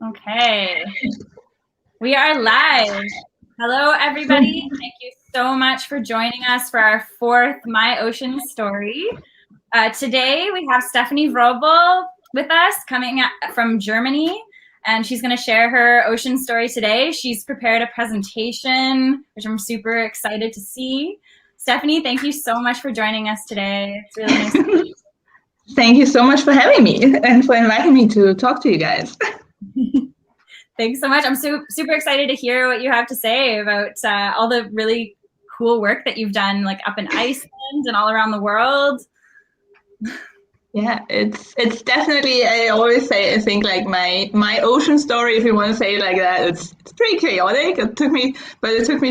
Okay, we are live. Hello, everybody. Thank you so much for joining us for our fourth My Ocean story. Today, we have Stephanie Wrobel with us coming from Germany, and she's going to share her ocean story today. She's prepared a presentation, which I'm super excited to see. Stephanie, thank you so much for joining us today. It's really nice to meet you. Thank you so much for having me and for inviting me to talk to you guys. Thanks so much. I'm super excited to hear what you have to say about all the really cool work that you've done, like up in Iceland and all around the world. Yeah, it's definitely, I always say, I think like my ocean story, if you want to say it like that, it's pretty chaotic. It took me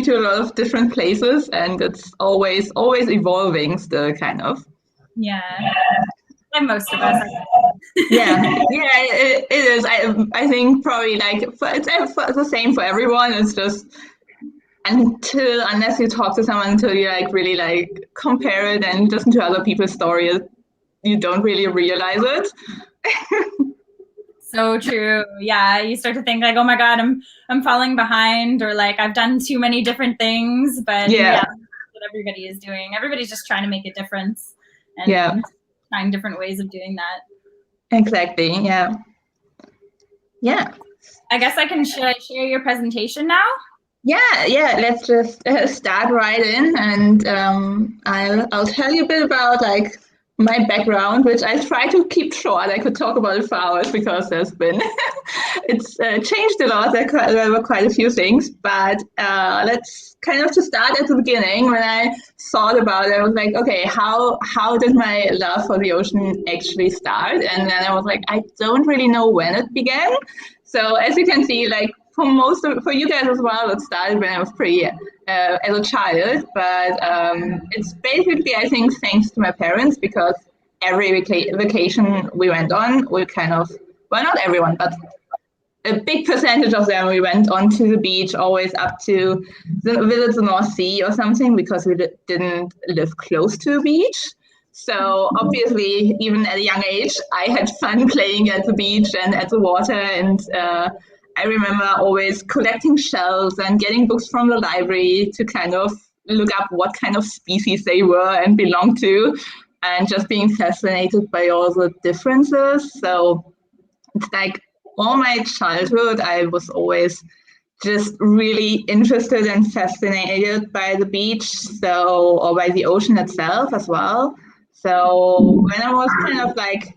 to a lot of different places, and it's always evolving still, kind of. Yeah. And most of us. Yeah, it is. I think probably like it's the same for everyone. It's just unless you talk to someone until you like really like compare it and listen to other people's stories, you don't really realize it. So true. Yeah, you start to think like, oh my God, I'm falling behind, or like I've done too many different things. But yeah, that's what everybody is doing. Everybody's just trying to make a difference and find different ways of doing that. Exactly. Yeah. I guess I can share your presentation now. Yeah. Let's just start right in, and I'll tell you a bit about like my background, which I try to keep short. I could talk about it for hours because there's been it's changed a lot. There were quite a few things, but let's kind of to start at the beginning. When I thought about it, I was like, okay, how did my love for the ocean actually start? And then I was like, I don't really know when it began. So as you can see, like for you guys as well, it started when I was pretty as a child, but it's basically, I think, thanks to my parents, because every vacation we went on, we kind of, well, not everyone, but a big percentage of them, we went on to the beach, always up to visit the North Sea or something, because we didn't live close to a beach. So obviously, even at a young age, I had fun playing at the beach and at the water. And I remember always collecting shells and getting books from the library to kind of look up what kind of species they were and belonged to, and just being fascinated by all the differences. So it's like all my childhood, I was always just really interested and fascinated by the beach, or by the ocean itself as well. So when I was kind of like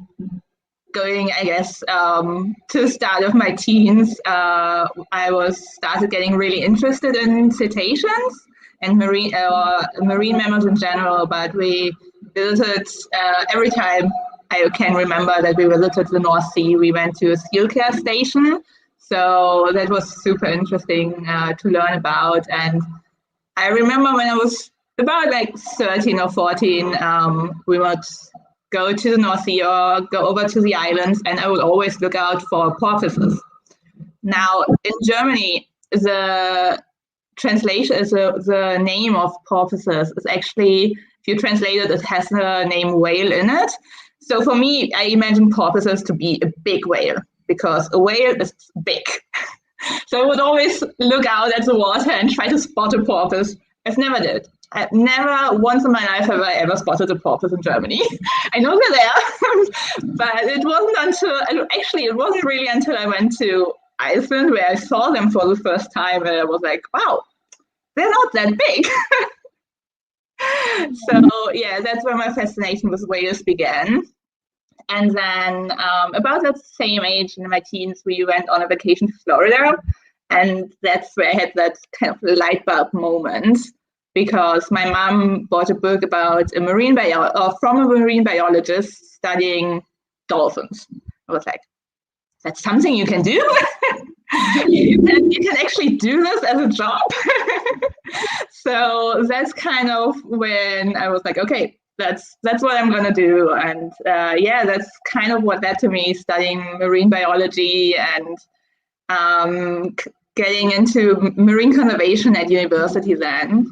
going, I guess, to the start of my teens, I started getting really interested in cetaceans and marine mammals in general. But we visited every time I can remember that we visited the North Sea, we went to a seal care station. So that was super interesting to learn about. And I remember when I was about like 13 or 14, we would go to the North Sea or go over to the islands, and I would always look out for porpoises. Now, in Germany, the translation is the name of porpoises is actually, if you translate it, it has the name whale in it. So for me, I imagine porpoises to be a big whale, because a whale is big. So I would always look out at the water and try to spot a porpoise. I've never did. I've never once in my life have I ever spotted a porpoise in Germany. I know they're there, but it wasn't really until I went to Iceland where I saw them for the first time, and I was like, wow, they're not that big. So yeah, that's where my fascination with whales began. And then about that same age, in my teens, we went on a vacation to Florida. And that's where I had that kind of light bulb moment, because my mom bought a book about from a marine biologist studying dolphins. I was like, that's something you can do? you can actually do this as a job? So that's kind of when I was like, okay, that's what I'm going to do. And that's kind of what led to me studying marine biology and getting into marine conservation at university then.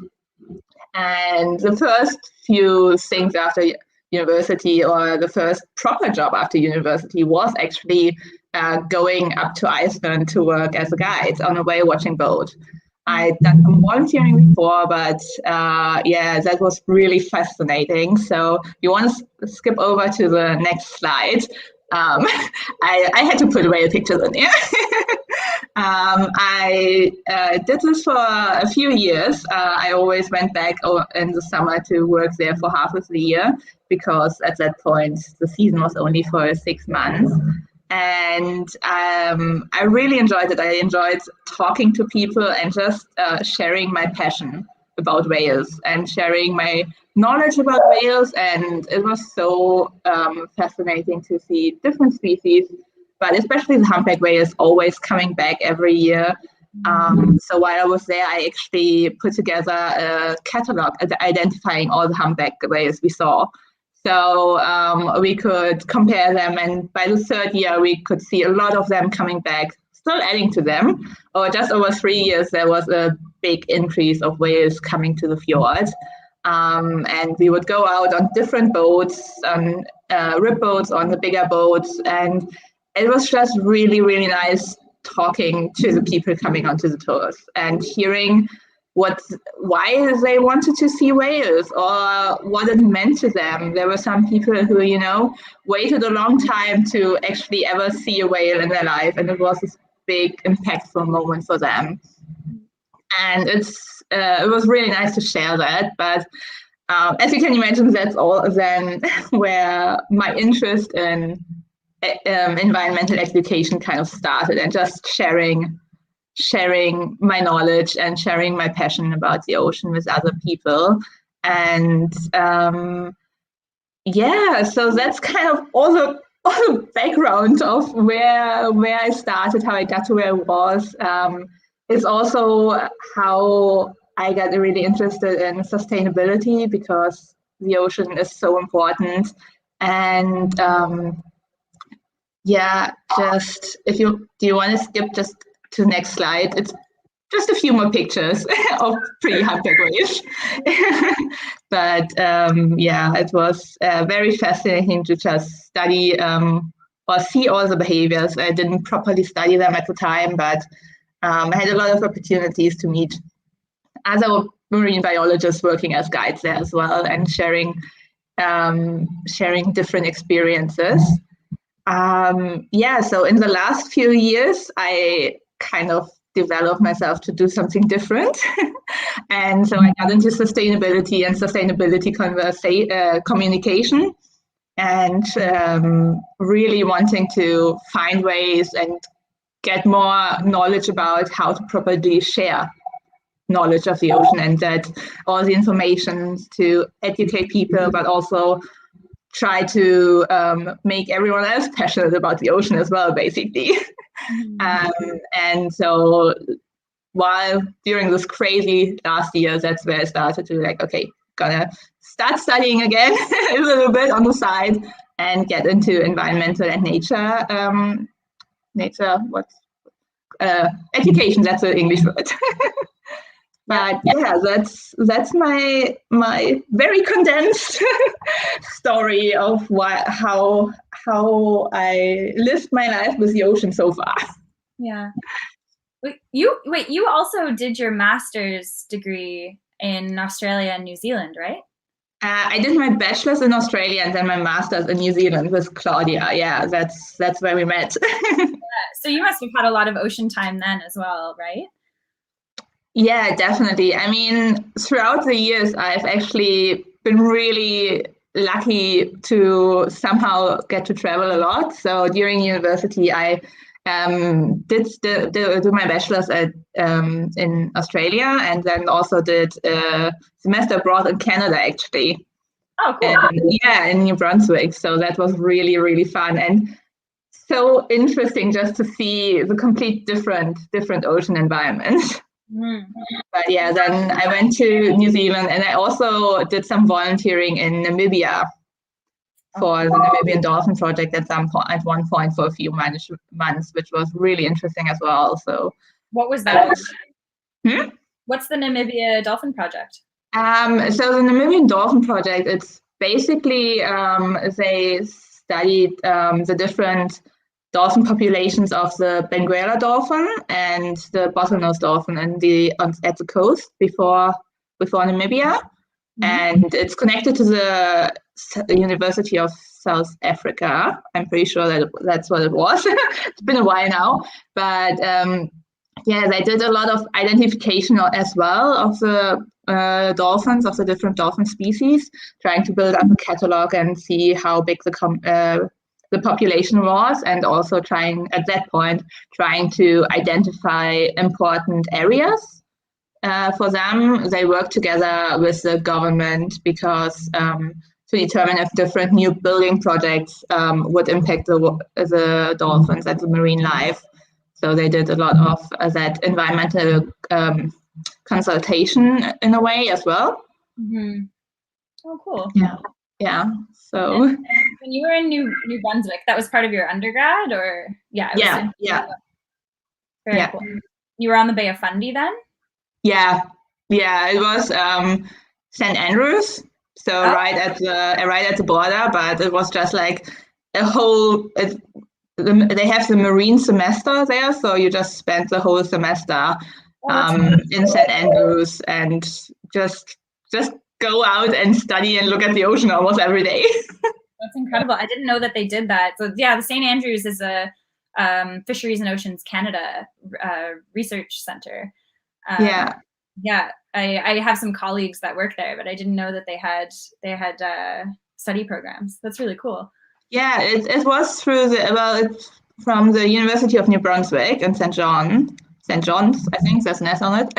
And the first few things after university, or the first proper job after university, was actually going up to Iceland to work as a guide on a whale watching boat. I'd done some volunteering before, but that was really fascinating. So you want to skip over to the next slide. I had to put whale pictures in there. I did this for a few years. I always went back in the summer to work there for half of the year, because at that point the season was only for 6 months. And I really enjoyed it. I enjoyed talking to people and just sharing my passion about whales and sharing my knowledge about whales. And it was so fascinating to see different species, but especially the humpback whale is always coming back every year. So while I was there, I actually put together a catalog identifying all the humpback whales we saw. So we could compare them, and by the 3rd year, we could see a lot of them coming back, still adding to them. Or just over 3 years, there was a big increase of whales coming to the fjord. And we would go out on different boats, on rib boats, on the bigger boats, and it was just really, really nice talking to the people coming onto the tours and hearing why they wanted to see whales or what it meant to them. There were some people who, waited a long time to actually ever see a whale in their life, and it was this big, impactful moment for them. And it was really nice to share that. But as you can imagine, that's all then where my interest in environmental education kind of started, and just sharing my knowledge and sharing my passion about the ocean with other people. And so that's kind of all the background of where I started, how I got to where I was. It's also how I got really interested in sustainability, because the ocean is so important. And just do you want to skip just to the next slide? It's just a few more pictures of pre-humpback whales. But it was very fascinating to just study or see all the behaviors. I didn't properly study them at the time, but I had a lot of opportunities to meet other marine biologists working as guides there as well, and sharing different experiences. So in the last few years, I kind of developed myself to do something different. And so I got into sustainability and sustainability communication, and really wanting to find ways and get more knowledge about how to properly share knowledge of the ocean, and that all the information to educate people, but also try to make everyone else passionate about the ocean as well, basically. And so while during this crazy last year, that's where I started to gonna start studying again a little bit on the side and get into environmental and education, that's the English word. But that's my very condensed story of how I lived my life with the ocean so far. Yeah. You also did your master's degree in Australia and New Zealand, right? I did my bachelor's in Australia and then my master's in New Zealand with Claudia. Yeah, that's where we met. So you must have had a lot of ocean time then as well, right? Yeah, definitely. I mean, throughout the years, I've actually been really lucky to somehow get to travel a lot. So during university, I did do my bachelor's in Australia, and then also did a semester abroad in Canada, actually. Oh, cool. In New Brunswick. So that was really, really fun and so interesting just to see the complete different ocean environments. But then I went to New Zealand, and I also did some volunteering in Namibia for the Namibian Dolphin project at one point for a few months, which was really interesting as well. So what was that? What's the Namibia Dolphin project? So the Namibian Dolphin project, it's basically they studied the different dolphin populations of the Benguela dolphin and the bottlenose dolphin at the coast before Namibia. Mm-hmm. And it's connected to the University of South Africa. I'm pretty sure that's what it was. It's been a while now. But they did a lot of identification as well of the dolphins, of the different dolphin species, trying to build up a catalog and see how big the population was, and also trying to identify important areas. For them, they work together with the government because to determine if different new building projects would impact the dolphins and the marine life. So they did a lot of that environmental consultation in a way as well. Mm-hmm. Oh, cool. Yeah. So and when you were in New Brunswick, that was part of your undergrad, or Yeah. Very cool. You were on the Bay of Fundy then? Yeah, it was St. Andrews, so right at the border, but it was just like a whole. They have the marine semester there, so you just spent the whole semester in St. Andrews and just go out and study and look at the ocean almost every day. That's incredible. I didn't know that they did that. So the St. Andrews is a Fisheries and Oceans Canada research center. I have some colleagues that work there, but I didn't know that they had study programs. That's really cool. Yeah, it was it's from the University of New Brunswick in St. John's, I think there's an S on it.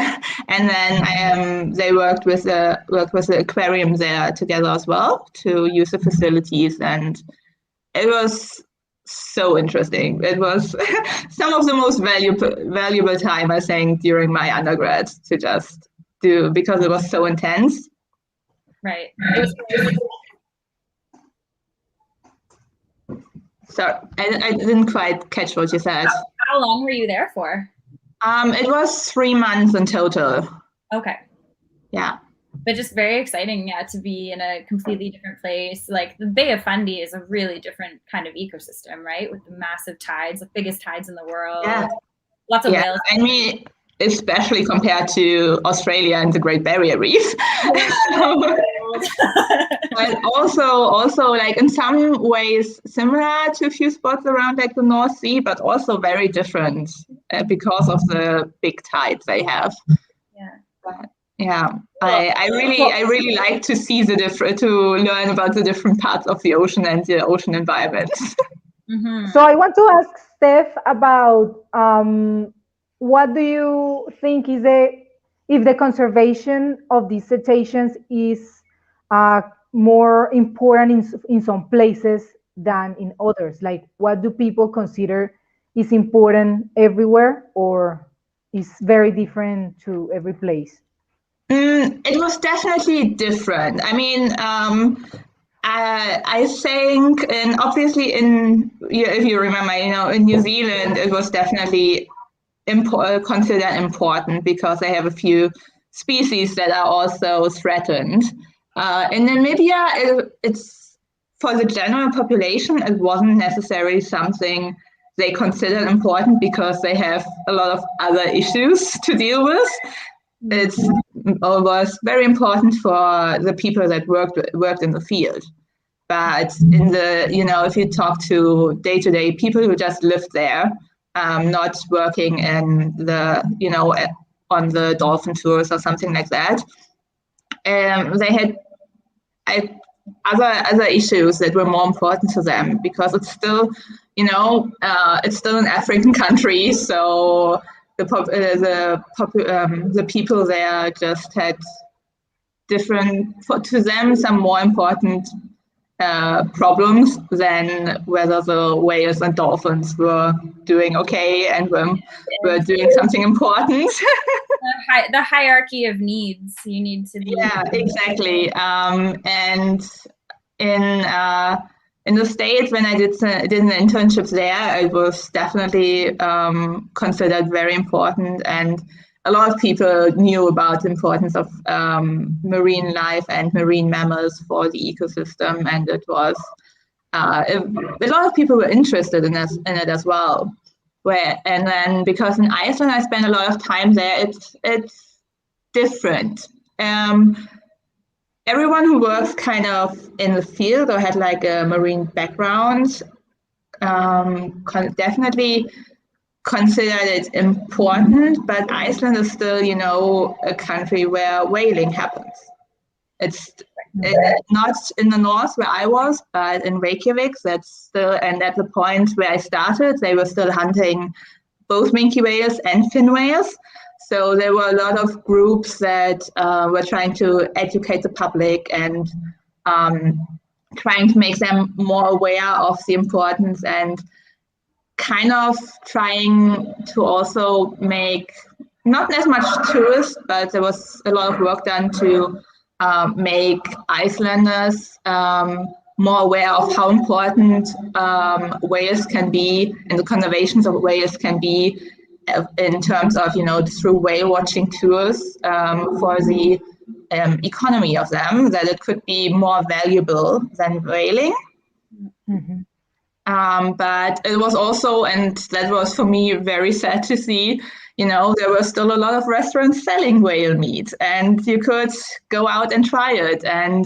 And then they worked with the aquarium there together as well to use the facilities, and it was so interesting. It was some of the most valuable time, I think, during my undergrad to just do, because it was so intense. Right. So I didn't quite catch what you said. How long were you there for? It was 3 months in total. Okay. Yeah. But just very exciting, to be in a completely different place. Like the Bay of Fundy is a really different kind of ecosystem, right? With the massive tides, the biggest tides in the world. Yeah. Lots of whales. I mean, especially compared to Australia and the Great Barrier Reef. Yeah. But also like in some ways similar to a few spots around like the North Sea, but also very different because of the big tides they have. Yeah. But, I really like to see to learn about the different parts of the ocean and the ocean environment. Mm-hmm. So I want to ask Steph about what do you think is if the conservation of these cetaceans is more important in some places than in others? Like, what do people consider is important everywhere, or is very different to every place? It was definitely different. I mean, I think, and obviously if you remember, in New Zealand, it was definitely considered important because they have a few species that are also threatened. In Namibia, it's for the general population, it wasn't necessarily something they considered important because they have a lot of other issues to deal with. It was very important for the people that worked in the field. But if you talk to day-to-day people who just lived there, not working in on the dolphin tours or something like that, they had other issues that were more important to them because it's still, it's still an African country, so the people there just had to them some more important problems than whether the whales and dolphins were doing okay and were doing something important. The hierarchy of needs, you need to be. Yeah, exactly. And in the States, when I did an internship there, it was definitely considered very important, and a lot of people knew about the importance of marine life and marine mammals for the ecosystem, and it was a lot of people were interested in it as well. And then because in Iceland I spent a lot of time there, it's different. Everyone who works kind of in the field or had like a marine background definitely considered it important, but Iceland is still, a country where whaling happens. It's not in the north where I was, but in Reykjavik, and at the point where I started, they were still hunting both minke whales and fin whales. So there were a lot of groups that were trying to educate the public and trying to make them more aware of the importance, and kind of trying to also make not as much tourists, but there was a lot of work done to make Icelanders more aware of how important whales can be and the conservations of whales can be in terms of, through whale watching tours for the economy of them, that it could be more valuable than whaling. But it was also, and that was for me very sad to see, there were still a lot of restaurants selling whale meat and you could go out and try it. And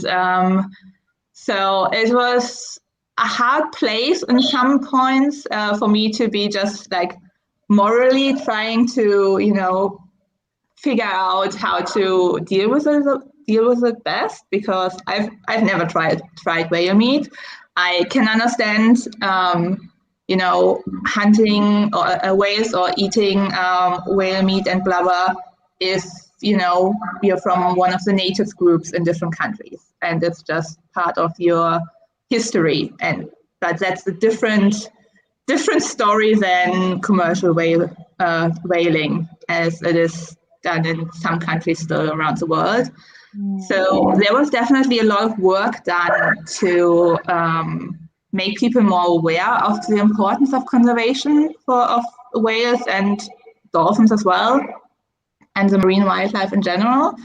so it was a hard place in some points for me to be just like morally trying to, figure out how to deal with it best, because I've never tried whale meat. I can understand, hunting or whales or eating whale meat and blubber if, you're from one of the native groups in different countries and it's just part of your history. But that's a different story than commercial whaling, as it is done in some countries still around the world. So there was definitely a lot of work done to make people more aware of the importance of conservation of whales and dolphins as well, and the marine wildlife in general.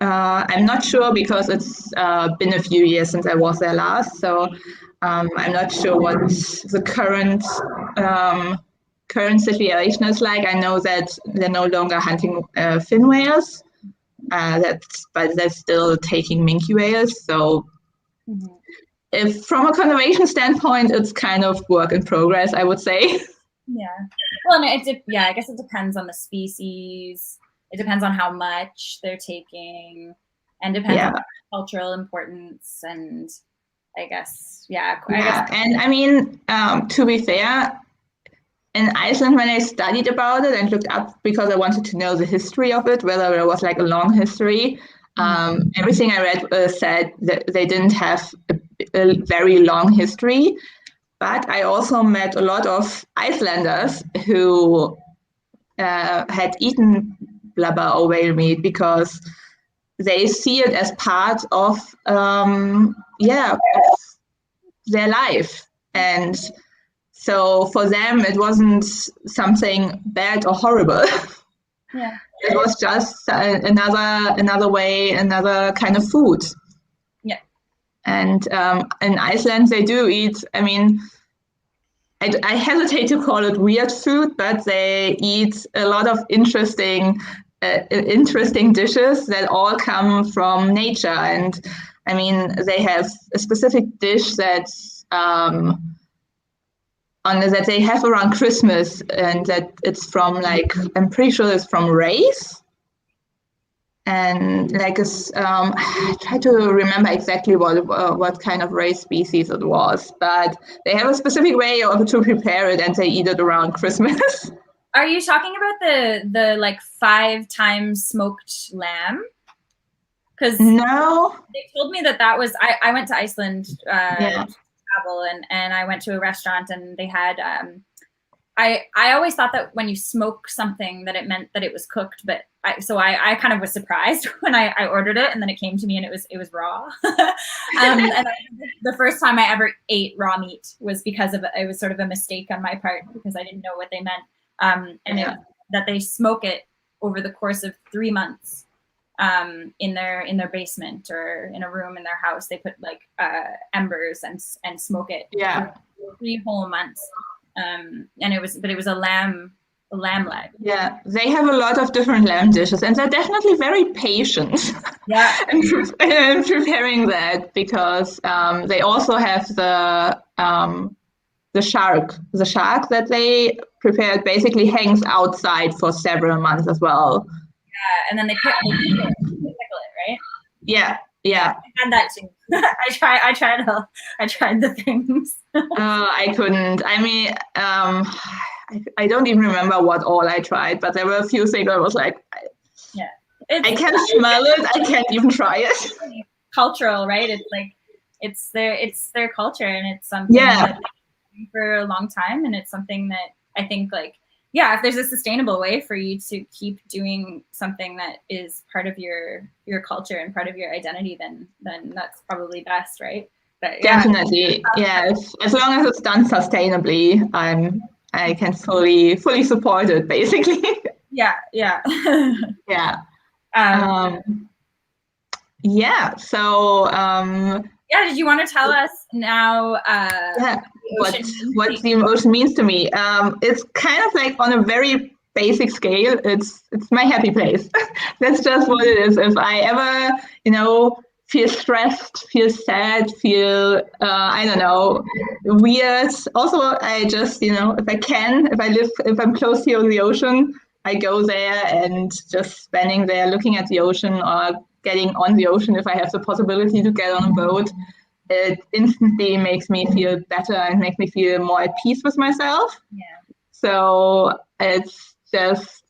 I'm not sure because it's been a few years since I was there last, so I'm not sure what the current situation is like. I know that they're no longer hunting fin whales, but they're still taking minke whales. So if from a conservation standpoint, it's kind of work in progress, I would say. Yeah. Well, I guess it depends on the species. It depends on how much they're taking, and depends on cultural importance. And I guess, And I mean, to be fair, in Iceland, when I studied about it and looked up, because I wanted to know the history of it, whether there was like a long history, everything I read said that they didn't have a very long history. But I also met a lot of Icelanders who had eaten blubber or whale meat because they see it as part of their life. And so for them, it wasn't something bad or horrible. Yeah. It was just another way, another kind of food. Yeah. And in Iceland, they do eat, I mean, I hesitate to call it weird food, but they eat a lot of interesting dishes that all come from nature. And I mean, they have a specific dish that's that they have around Christmas, and that it's from I'm pretty sure it's from rays. And I try to remember exactly what kind of ray species it was, but they have a specific way to prepare it, and they eat it around Christmas. Are you talking about the 5 times smoked lamb? Because no, they told me that was I went to Iceland to travel, and I went to a restaurant, and they had I always thought that when you smoke something that it meant that it was cooked, but I kind of was surprised when I ordered it, and then it came to me and it was raw. And the first time I ever ate raw meat was because it was sort of a mistake on my part, because I didn't know what they meant. That they smoke it over the course of 3 months. in their basement or in a room in their house. They put like embers and smoke it for 3 whole months. And it was a lamb leg. Yeah, they have a lot of different lamb dishes, and they're definitely very patient. Yeah, in preparing that, because they also have the shark. The shark that they prepared basically hangs outside for several months as well. Yeah, and then they pickle it, right? Yeah. I had that too. I tried the things. I couldn't. I mean, I don't even remember what all I tried, but there were a few things I was like, I can smell it. I can't even try it. Cultural, right? It's like it's their culture, and it's something that they've been doing for a long time, and it's something that I think like. Yeah, if there's a sustainable way for you to keep doing something that is part of your culture and part of your identity, then that's probably best, right? But, definitely, yes. As long as it's done sustainably, I can fully support it, basically. Yeah. Yeah. Did you want to tell us now? What the emotion means to me? It's kind of like on a very basic scale. It's my happy place. That's just what it is. If I ever, feel stressed, feel sad, feel I don't know, weird. Also, I just if I'm close to the ocean, I go there and just spending there looking at the ocean or getting on the ocean if I have the possibility to get on a boat. It instantly makes me feel better and makes me feel more at peace with myself. Yeah. So it's just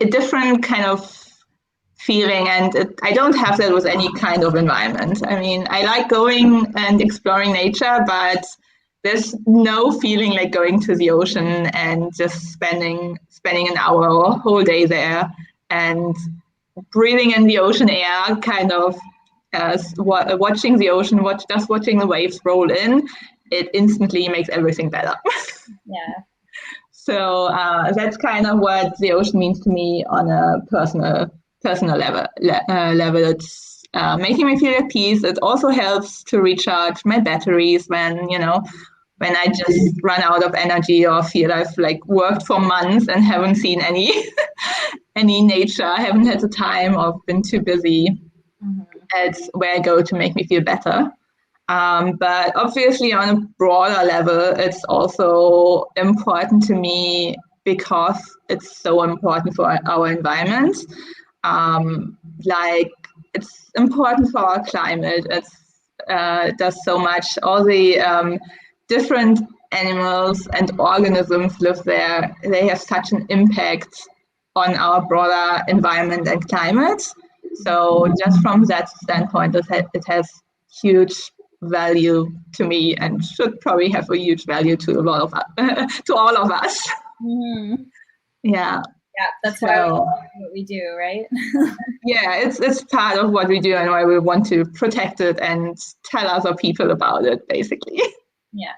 a different kind of feeling, and I don't have that with any kind of environment. I mean, I like going and exploring nature, but there's no feeling like going to the ocean and just spending an hour or a whole day there and breathing in the ocean air, kind of watching the ocean, watching the waves roll in. It instantly makes everything better. Yeah. So that's kind of what the ocean means to me on a personal level. It's making me feel at peace. It also helps to recharge my batteries when I just run out of energy or feel I've like worked for months and haven't seen any nature. I haven't had the time or been too busy. Mm-hmm. It's where I go to make me feel better. But obviously on a broader level, it's also important to me because it's so important for our environment. Like it's important for our climate. It does so much. All the different animals and organisms live there. They have such an impact on our broader environment and climate. So just from that standpoint, it has huge value to me and should probably have a huge value to a lot of to all of us. Mm-hmm. Yeah, that's why we do what we do, right? Yeah, it's part of what we do and why we want to protect it and tell other people about it, basically. Yeah,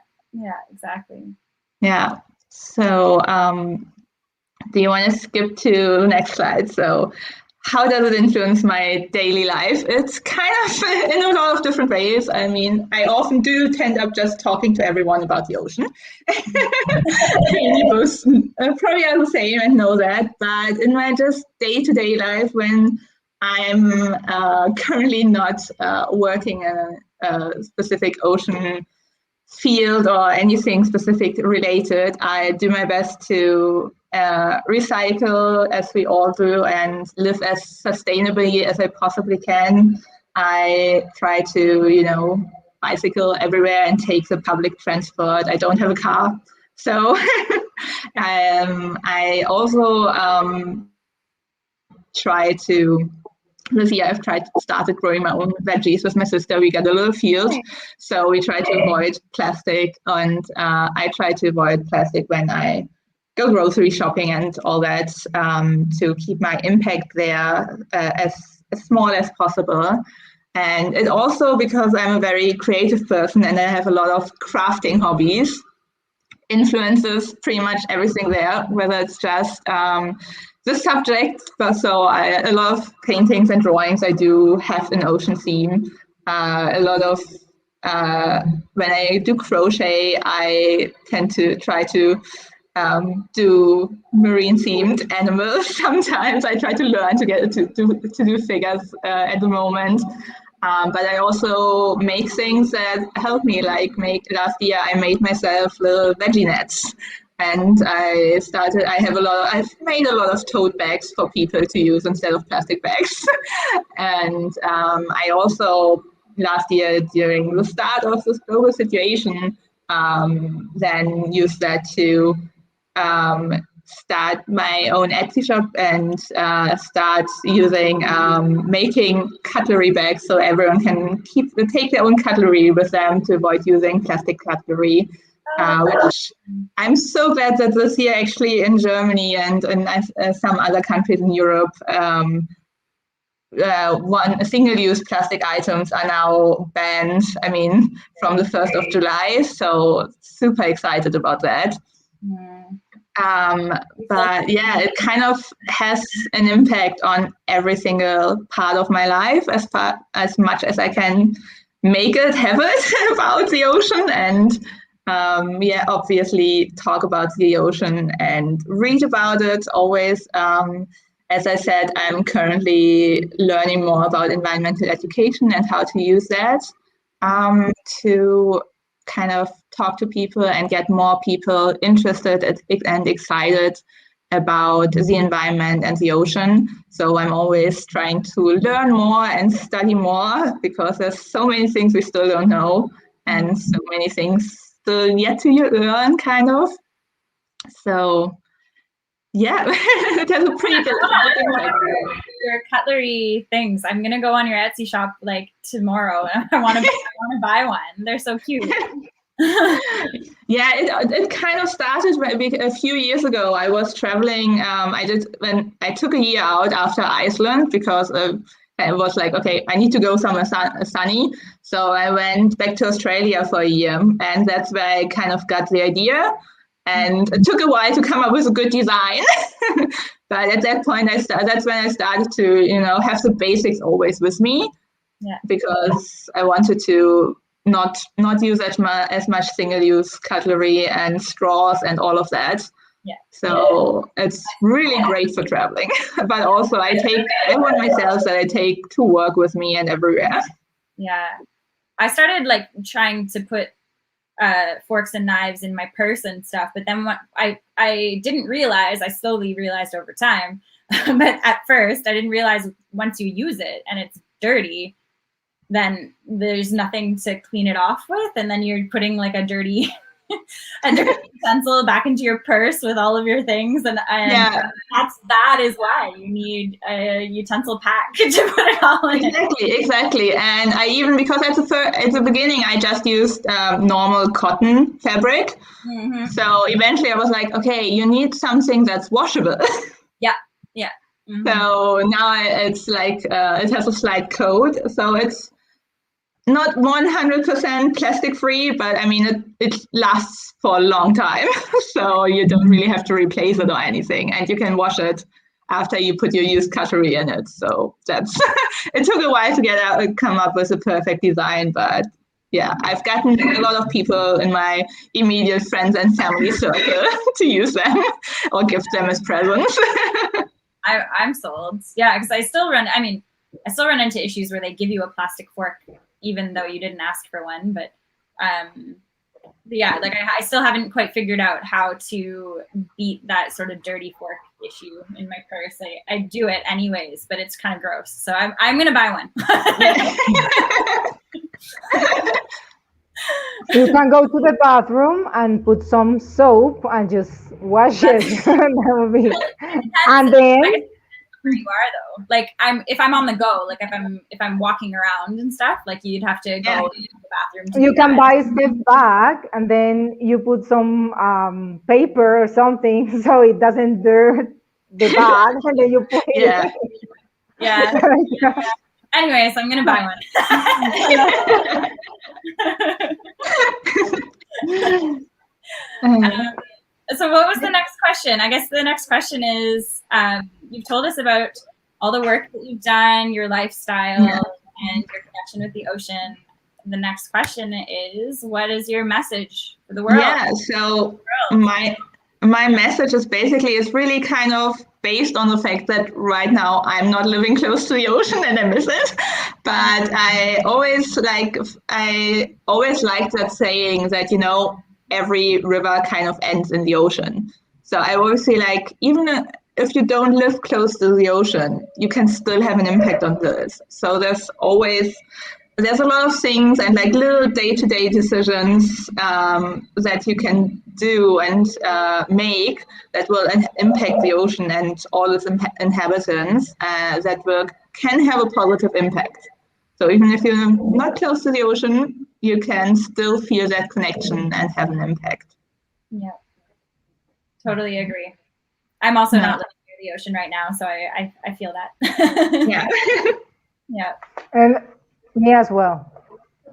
exactly. Yeah. So do you want to skip to the next slide? So how does it influence my daily life? It's kind of in a lot of different ways. I mean, I often do tend up just talking to everyone about the ocean. You both probably are the same and know that. But in my just day-to-day life, when I'm currently not working in a specific ocean field or anything specific related, I do my best to recycle as we all do and live as sustainably as I possibly can. I try to, bicycle everywhere and take the public transport. I don't have a car. So I also try to this year I've started growing my own veggies with my sister. We got a little field, so we try to avoid plastic, and I try to avoid plastic when I go grocery shopping and all that, to keep my impact there as small as possible. And it also, because I'm a very creative person and I have a lot of crafting hobbies, influences pretty much everything there, whether it's just the subject. So a lot of paintings and drawings I do have an ocean theme. A lot of when I do crochet, I tend to try to do marine themed animals. Sometimes I try to learn to get to do figures at the moment. But I also make things that help me. Like last year, I made myself little veggie nets, and I've made a lot of tote bags for people to use instead of plastic bags. And I also last year during the start of this global situation, then used that to start my own Etsy shop and start using making cutlery bags so everyone can take their own cutlery with them to avoid using plastic cutlery. Which I'm so glad that this year actually in Germany and in some other countries in Europe, single-use plastic items are now banned. I mean, from the 1st of July. So super excited about that. But yeah, it kind of has an impact on every single part of my life as much as I can make it, have it about the ocean, and obviously talk about the ocean and read about it always. As I said, I'm currently learning more about environmental education and how to use that to kind of talk to people and get more people interested and excited about the environment and the ocean. So I'm always trying to learn more and study more because there's so many things we still don't know and so many things still yet to learn, kind of. So yeah, it has a pretty good your cutlery things. I'm gonna go on your Etsy shop like tomorrow. I want to buy one. They're so cute. Yeah, it kind of started a few years ago. I was traveling. When I took a year out after Iceland because it was like, okay, I need to go somewhere sunny. So I went back to Australia for a year, and that's where I kind of got the idea. And it took a while to come up with a good design. But at that point, that's when I started to, have the basics always with me. Yeah. Because I wanted to not use as much single-use cutlery and straws and all of that. Yeah. So it's really great for traveling. But also I want myself that I take to work with me and everywhere. Yeah. I started like trying to put forks and knives in my purse and stuff, but then what I didn't realize, I slowly realized over time, but at first I didn't realize once you use it and it's dirty, then there's nothing to clean it off with, and then you're putting like a dirty utensil back into your purse with all of your things, and that is why you need a utensil pack to put it all in. Exactly. And I even, because at the beginning I just used normal cotton fabric, so eventually I was like, okay, you need something that's washable. Yeah. Mm-hmm. So now it's like it has a slight coat, so it's not 100% plastic free, but I mean it lasts for a long time, so you don't really have to replace it or anything, and you can wash it after you put your used cutlery in it. So that's it took a while to come up with a perfect design, but yeah, I've gotten a lot of people in my immediate friends and family circle to use them or gift them as presents. I'm sold. Yeah, because I still run into issues where they give you a plastic fork even though you didn't ask for one. But yeah, like I still haven't quite figured out how to beat that sort of dirty fork issue in my purse. I do it anyways, but it's kind of gross. So I'm gonna buy one. You can go to the bathroom and put some soap and just wash it. That would be. And then where you are though, like if I'm on the go, like if I'm walking around and stuff, like you'd have to go to the bathroom. You can buy a step back and then you put some paper or something so it doesn't dirt the bag, and then you put it. Yeah. Anyways, I'm gonna buy one. So what was the next question? I guess the next question is, you've told us about all the work that you've done, your lifestyle, and your connection with the ocean. The next question is, what is your message for the world? Yeah, so my message is basically is really kind of based on the fact that right now I'm not living close to the ocean and I miss it. But I always liked that saying that, you know, every river kind of ends in the ocean. So I always say, like, even if you don't live close to the ocean, you can still have an impact on this. So there's a lot of things and like little day-to-day decisions that you can do and make that will impact the ocean and all its inhabitants can have a positive impact. So even if you're not close to the ocean, you can still feel that connection and have an impact. Yeah, totally agree. I'm also not living near the ocean right now, so I feel that. Yeah. Yeah. And me as well.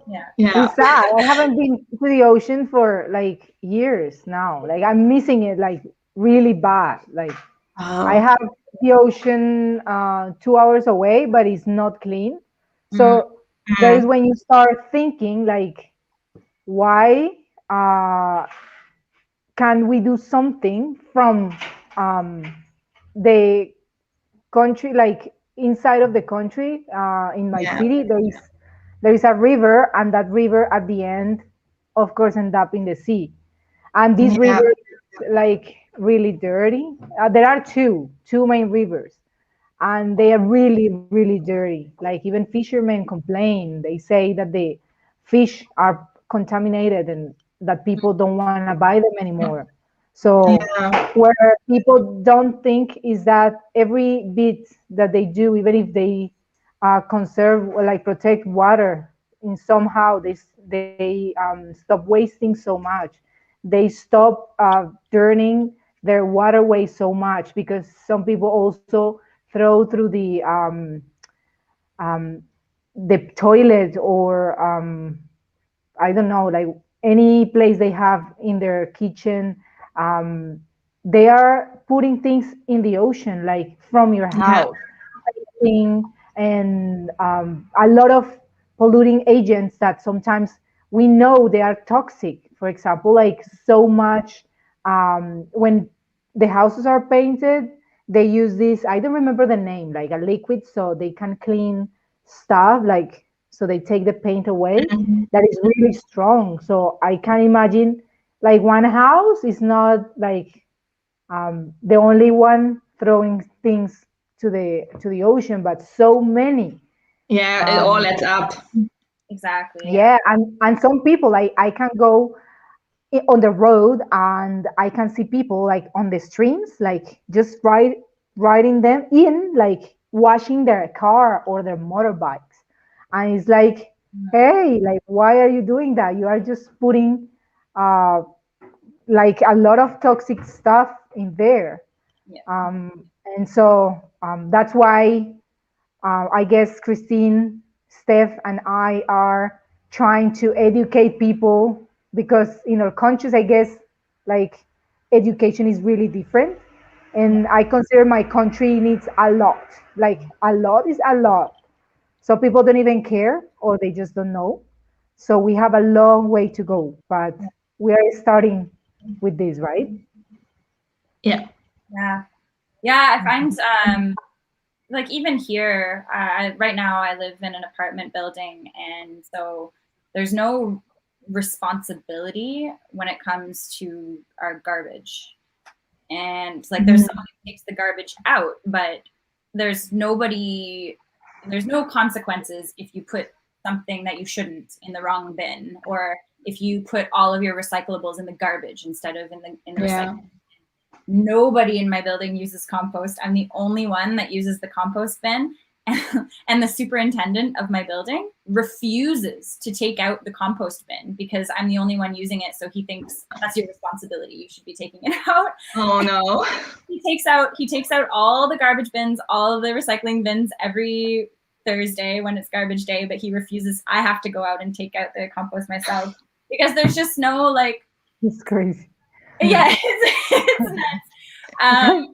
Yeah. It's sad. I haven't been to the ocean for like years now. Like I'm missing it like really bad. Like I have the ocean 2 hours away, but it's not clean. So that is when you start thinking like, why can we do something from the country, like inside of the country, in my city, there is a river, and that river at the end, of course, end up in the sea. And this river is like really dirty. There are two main rivers, and they are really, really dirty. Like even fishermen complain. They say that the fish are contaminated and that people don't want to buy them anymore. So where people don't think is that every bit that they do, even if they conserve or like protect water in somehow, they stop wasting so much. They stop dirtying their waterway so much because some people also throw through the toilet or I don't know, like any place they have in their kitchen. Um, they are putting things in the ocean, like from your house, and a lot of polluting agents that sometimes we know they are toxic. For example, like so much when the houses are painted, they use this, I don't remember the name, like a liquid so they can clean stuff, like so they take the paint away. That is really strong. So I can imagine like one house is not like the only one throwing things to the ocean, but so many. Yeah, it all adds up. Exactly. Yeah, and some people, like I can go on the road and I can see people like on the streams, like just riding them in, like washing their car or their motorbikes. And it's like, hey, like why are you doing that? You are just putting uh, like a lot of toxic stuff in there. And so that's why I guess Christine, Steph, and I are trying to educate people because in our countries, I guess, like education is really different. And I consider my country needs a lot. Like a lot is a lot. So people don't even care or they just don't know. So we have a long way to go, but we are starting with this, right? Yeah. I find like even here, right now I live in an apartment building, and so there's no responsibility when it comes to our garbage. And like there's someone who takes the garbage out, but there's no consequences if you put something that you shouldn't in the wrong bin, or if you put all of your recyclables in the garbage instead of in the recycling. Nobody in my building uses compost. I'm the only one that uses the compost bin. And the superintendent of my building refuses to take out the compost bin because I'm the only one using it. So he thinks that's your responsibility. You should be taking it out. Oh no. He takes out all the garbage bins, all of the recycling bins every Thursday when it's garbage day, but he refuses. I have to go out and take out the compost myself because there's just no like. It's crazy. Yeah, it's nuts.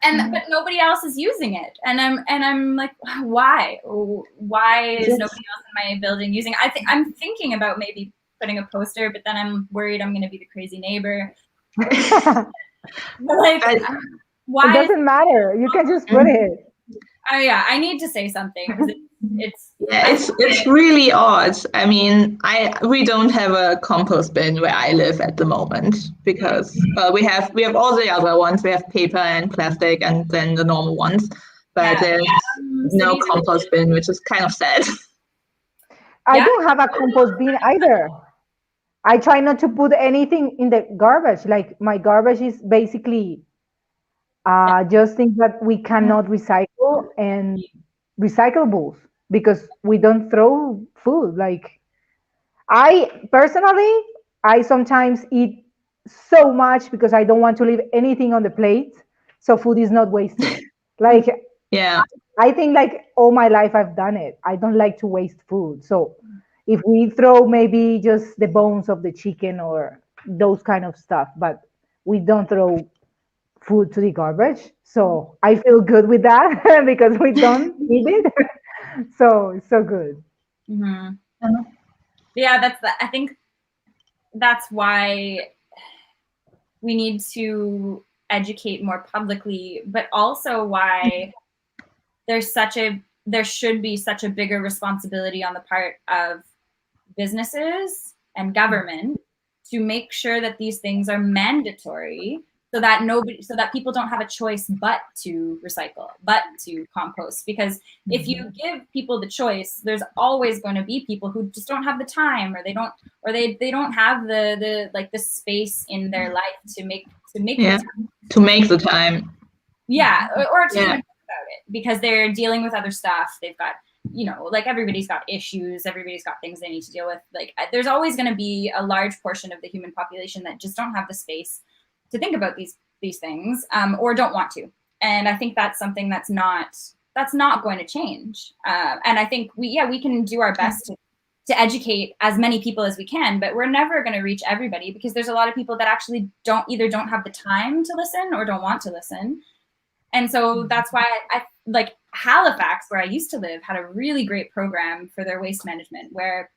But nobody else is using it, and I'm like, why? Why is nobody else in my building using it? I'm thinking about maybe putting a poster, but then I'm worried I'm going to be the crazy neighbor. Like, why? It doesn't matter. You can just put it. Oh yeah, I need to say something. It's really odd. I mean, we don't have a compost bin where I live at the moment because we have all the other ones. We have paper and plastic, and then the normal ones. But there's no compost bin, which is kind of sad. I don't have a compost bin either. I try not to put anything in the garbage. Like my garbage is basically just things that we cannot recycle and recyclables because we don't throw food. Like I sometimes eat so much because I don't want to leave anything on the plate, so food is not wasted. Like I think like all my life I've done it. I don't like to waste food. So if we throw maybe just the bones of the chicken or those kind of stuff, but we don't throw food to the garbage. So I feel good with that because we don't need it. So it's so good. Mm-hmm. Yeah, I think that's why we need to educate more publicly, but also why there should be such a bigger responsibility on the part of businesses and government to make sure that these things are mandatory so that people don't have a choice but to recycle, but to compost. Because if you give people the choice, there's always going to be people who just don't have the time, or they don't have the space in their life to make the time. Yeah, or to even think about it, because they're dealing with other stuff. They've got, like everybody's got issues, everybody's got things they need to deal with. Like there's always going to be a large portion of the human population that just don't have the space to think about these things, or don't want to. And I think that's something that's not going to change. And I think we can do our best to educate as many people as we can, but we're never going to reach everybody because there's a lot of people that actually don't have the time to listen or don't want to listen. And so that's why I like Halifax, where I used to live, had a really great program for their waste management, where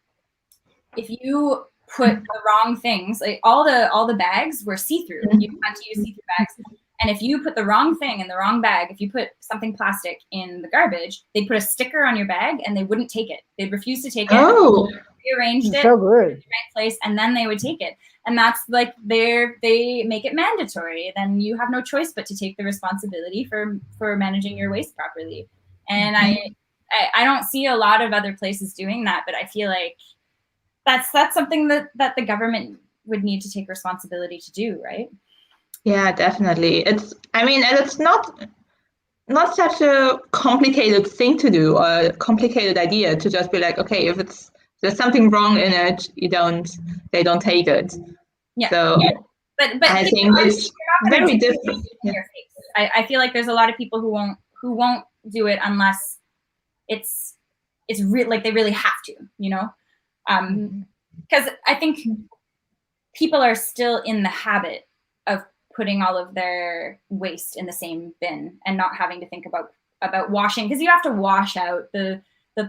if you put the wrong things, like all the bags were see-through. You had to use see-through bags. And if you put the wrong thing in the wrong bag, if you put something plastic in the garbage, they'd put a sticker on your bag and they wouldn't take it. They'd refuse to take it. Oh, rearranged it so good. in the right place, and then they would take it. And that's like they make it mandatory. Then you have no choice but to take the responsibility for managing your waste properly. And I don't see a lot of other places doing that, but I feel like that's something that the government would need to take responsibility to do, right? Yeah, definitely. It's not such a complicated thing to do, or a complicated idea to just be like, okay, if there's something wrong in it, they don't take it. Yeah. So but I think it's very different. Yeah. I feel like there's a lot of people who won't do it unless it's like they really have to, because I think people are still in the habit of putting all of their waste in the same bin and not having to think about washing, because you have to wash out the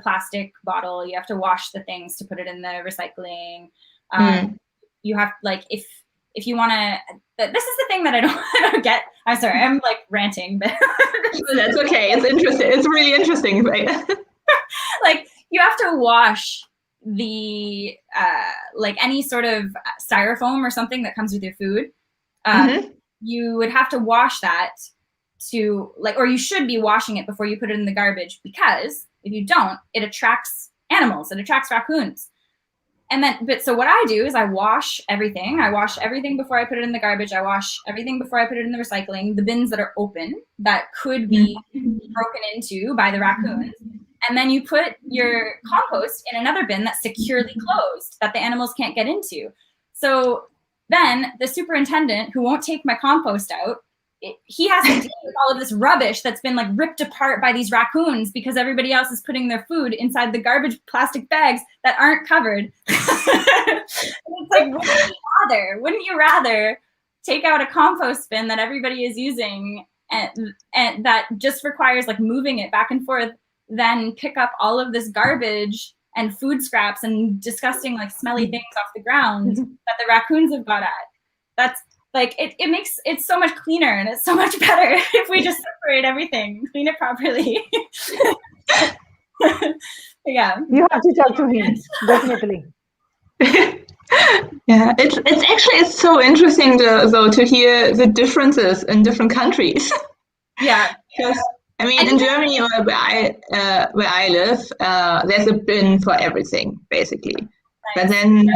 plastic bottle, you have to wash the things to put it in the recycling. You have, like, if you want to, this is the thing that I don't get. I'm sorry, I'm like ranting, but that's okay. It's interesting. It's really interesting, right? Like, you have to wash the like any sort of styrofoam or something that comes with your food. You would have to wash that or you should be washing it before you put it in the garbage, because if you don't, it attracts animals. It attracts raccoons. So what I do is I wash everything. I wash everything before I put it in the garbage. I wash everything before I put it in the recycling, the bins that are open that could be broken into by the raccoons. And then you put your compost in another bin that's securely closed that the animals can't get into. So then the superintendent, who won't take my compost out, he has to deal with all of this rubbish that's been like ripped apart by these raccoons because everybody else is putting their food inside the garbage plastic bags that aren't covered. It's like, wouldn't you rather take out a compost bin that everybody is using and that just requires like moving it back and forth, than pick up all of this garbage and food scraps and disgusting like smelly things off the ground that the raccoons have got at? That's like, it makes it so much cleaner, and it's so much better if we just separate everything, clean it properly. Yeah. You have to talk to him, definitely. Yeah, it's so interesting to hear the differences in different countries. Yeah. Because I mean, in Germany, where I live, there's a bin for everything, basically. But then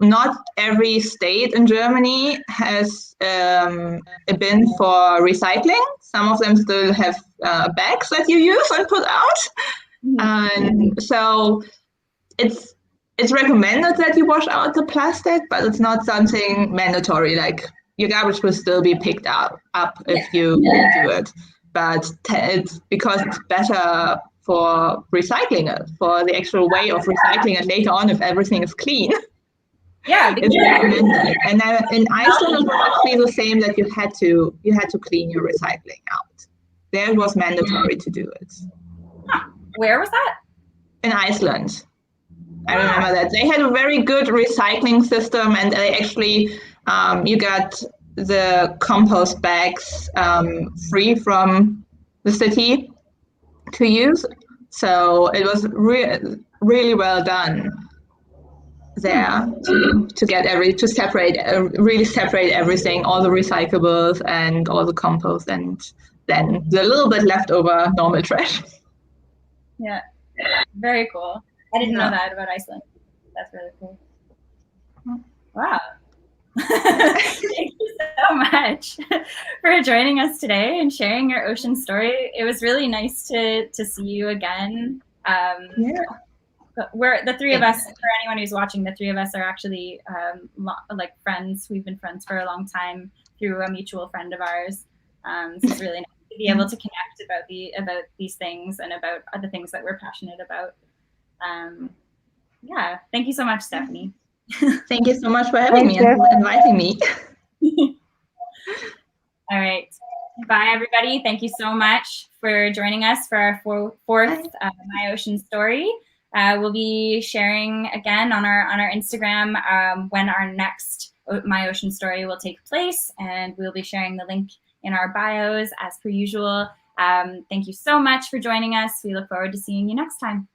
not every state in Germany has a bin for recycling. Some of them still have bags that you use and put out. And so it's recommended that you wash out the plastic, but it's not something mandatory. Like, your garbage will still be picked up if you do it. But it's because it's better for recycling it, for the actual way of recycling it later on if everything is clean. Yeah. It's recommended. And in Iceland, it was actually the same, that you had to clean your recycling out. There it was mandatory to do it. Huh. Where was that? In Iceland. I remember that. They had a very good recycling system, and they actually, you got the compost bags free from the city to use. So it was really well done there to separate everything, all the recyclables and all the compost, and then the little bit left over normal trash. Yeah, very cool. I didn't know that about Iceland. That's really cool. Wow. Thank you so much for joining us today and sharing your ocean story. It was really nice to see you again. We're the three of us. For anyone who's watching, the three of us are actually like friends. We've been friends for a long time through a mutual friend of ours. So it's really nice to be able to connect about these things and about other things that we're passionate about. Yeah, thank you so much, Stephanie. Thank you so much for having me and for inviting me. All right. Bye, everybody. Thank you so much for joining us for our fourth My Ocean Story. We'll be sharing again on our Instagram when our next My Ocean Story will take place, and we'll be sharing the link in our bios as per usual. Thank you so much for joining us. We look forward to seeing you next time.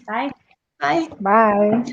Bye. Bye. Bye.